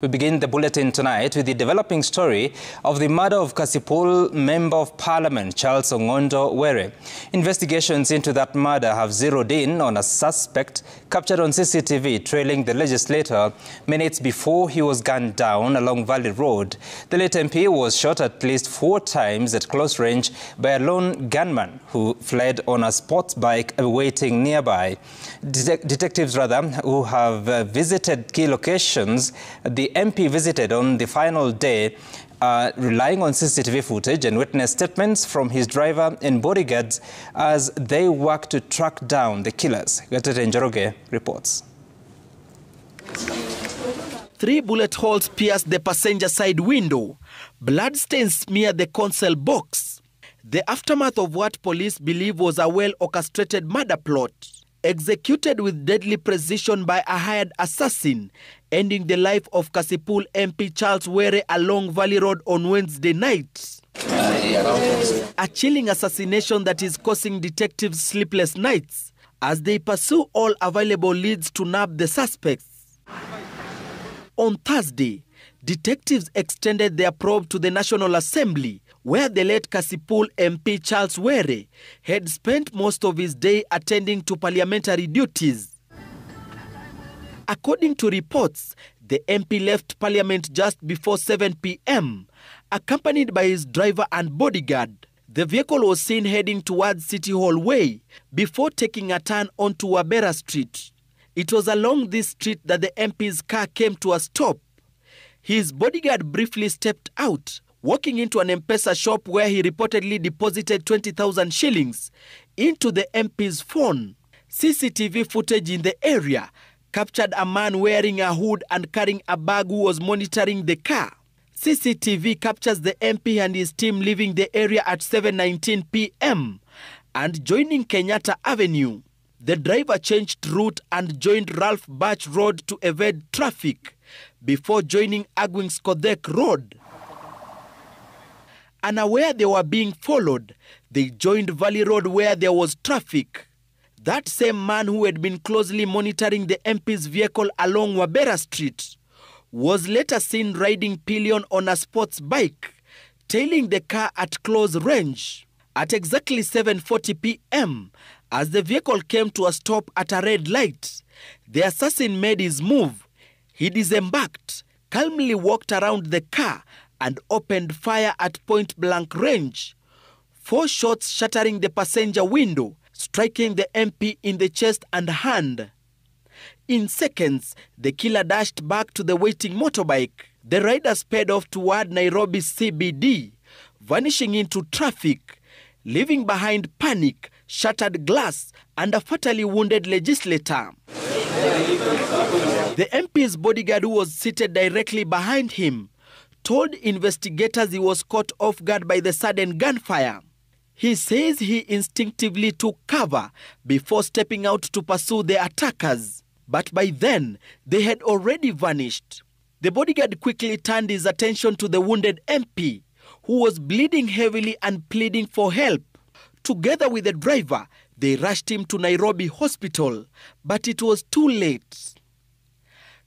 We begin the bulletin tonight with the developing story of the murder of Kasipul Member of Parliament Charles Ong'ondo Were. Investigations into that murder have zeroed in on a suspect captured on CCTV trailing the legislator minutes before he was gunned down along Valley Road. The late MP was shot at least 4 times at close range by a lone gunman who fled on a sports bike waiting nearby. Detectives who have visited key locations the MP visited on the final day, relying on CCTV footage and witness statements from his driver and bodyguards as they work to track down the killers. Gatete Njoroge reports. 3 bullet holes pierced the passenger side window. Bloodstains smeared the console box. The aftermath of what police believe was a well-orchestrated murder plot, executed with deadly precision by a hired assassin, ending the life of Kasipul MP Charles Were along Valley Road on Wednesday night. A chilling assassination that is causing detectives sleepless nights as they pursue all available leads to nab the suspects. On Thursday, detectives extended their probe to the National Assembly, where the late Kasipul MP Charles Were had spent most of his day attending to parliamentary duties. According to reports, the MP left Parliament just before 7 p.m, accompanied by his driver and bodyguard. The vehicle was seen heading towards City Hall Way before taking a turn onto Wabera Street. It was along this street that the MP's car came to a stop. His bodyguard briefly stepped out, walking into an M-Pesa shop where he reportedly deposited 20,000 shillings into the MP's phone. CCTV footage in the area captured a man wearing a hood and carrying a bag who was monitoring the car. CCTV captures the MP and his team leaving the area at 7:19 p.m. and joining Kenyatta Avenue. The driver changed route and joined Ralph Birch Road to evade traffic before joining Agwings Kodhek Road. Unaware they were being followed, they joined Valley Road where there was traffic. That same man who had been closely monitoring the MP's vehicle along Wabera Street was later seen riding pillion on a sports bike, tailing the car at close range. At exactly 7:40 p.m, as the vehicle came to a stop at a red light, the assassin made his move. He disembarked, calmly walked around the car and opened fire at point-blank range. 4 shots shattering the passenger window, striking the MP in the chest and hand. In seconds, the killer dashed back to the waiting motorbike. The rider sped off toward Nairobi CBD, vanishing into traffic, leaving behind panic, shattered glass, and a fatally wounded legislator. The MP's bodyguard, who was seated directly behind him, told investigators he was caught off guard by the sudden gunfire. He says he instinctively took cover before stepping out to pursue the attackers, but by then they had already vanished. The bodyguard quickly turned his attention to the wounded MP, who was bleeding heavily and pleading for help. Together with the driver, they rushed him to Nairobi Hospital, but it was too late.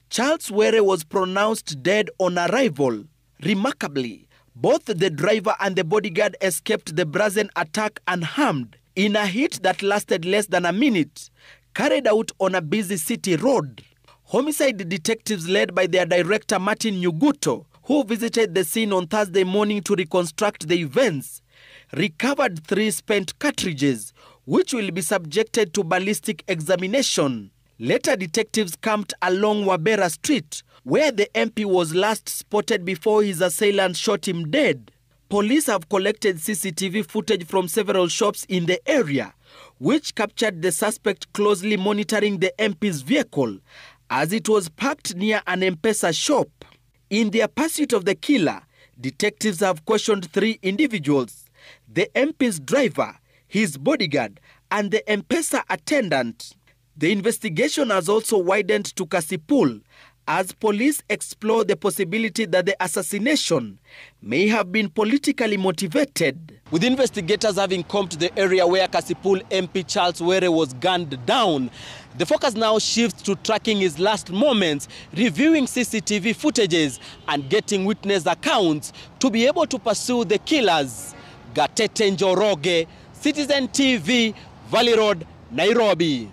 Charles Were was pronounced dead on arrival. Remarkably, both the driver and the bodyguard escaped the brazen attack unharmed in a hit that lasted less than a minute, carried out on a busy city road. Homicide detectives led by their director Martin Nyuguto, who visited the scene on Thursday morning to reconstruct the events, recovered 3 spent cartridges, which will be subjected to ballistic examination. Later, detectives camped along Wabera Street, where the MP was last spotted before his assailant shot him dead. Police have collected CCTV footage from several shops in the area, which captured the suspect closely monitoring the MP's vehicle as it was parked near an M-Pesa shop. In their pursuit of the killer, detectives have questioned 3 individuals: the MP's driver, his bodyguard, and the M-Pesa attendant. The investigation has also widened to Kasipul as police explore the possibility that the assassination may have been politically motivated. With investigators having combed the area where Kasipul MP Charles Were was gunned down, the focus now shifts to tracking his last moments, reviewing CCTV footages and getting witness accounts to be able to pursue the killers. Gatete Njoroge, Citizen TV, Valley Road, Nairobi.